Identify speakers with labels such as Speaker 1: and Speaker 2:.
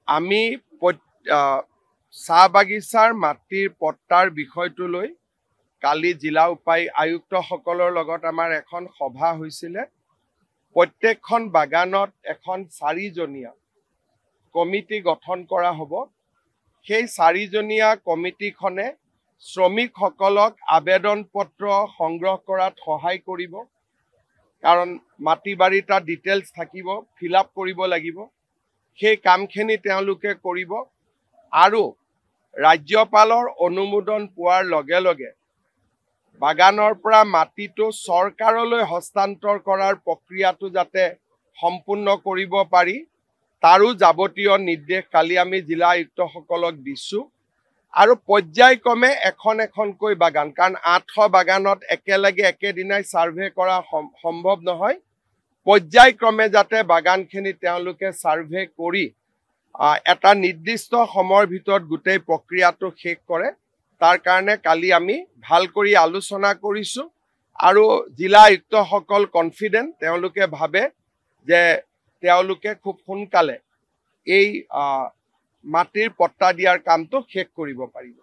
Speaker 1: আমি চাহ বাগিচাৰ মাটিৰ পট্টাৰ বিষয়টোলৈ কালি জিলা আয়ুক্তসকলৰ লগত আমাৰ এখন সভা হৈছিলে। প্ৰত্যেকখন বাগানত এখন 4জনীয়া কমিটি গঠন কৰা হ'ব। সেই 4জনীয়া কমিটিখনে শ্ৰমিকসকলক আবেদন পত্ৰ সংগ্ৰহ কৰাত সহায় কৰিব, কাৰণ মাটি বাৰী তাত ডিটেইলছ থাকিব, ফিল আপ কৰিব লাগিব। সেই কামখিনি তেওঁলোকে কৰিব আৰু ৰাজ্যপালৰ অনুমোদন পোৱাৰ লগে লগে বাগানৰ পৰা মাটিটো চৰকাৰলৈ হস্তান্তৰ কৰাৰ প্ৰক্ৰিয়াটো যাতে সম্পূৰ্ণ কৰিব পাৰি, তাৰো যাৱতীয় নিৰ্দেশ কালি আমি জিলা আয়ুক্তসকলক দিছোঁ। আৰু পৰ্যায়ক্ৰমে এখন এখনকৈ বাগান, কাৰণ 800 বাগানত একেলগে একেদিনাই ছাৰ্ভে কৰা সম্ভৱ নহয়। পৰ্যায়ক্ৰমে যাতে বাগানখিনি তেওঁলোকে ছাৰ্ভে কৰি এটা নিৰ্দিষ্ট সময়ৰ ভিতৰত গোটেই প্ৰক্ৰিয়াটো শেষ কৰে, তাৰ কাৰণে কালি আমি ভাল কৰি আলোচনা কৰিছোঁ। আৰু জিলা আয়ুক্তসকল কনফিডেণ্ট, তেওঁলোকে ভাবে যে তেওঁলোকে খুব সোনকালে এই মাটিৰ পট্টা দিয়াৰ কামটো শেষ কৰিব পাৰিব।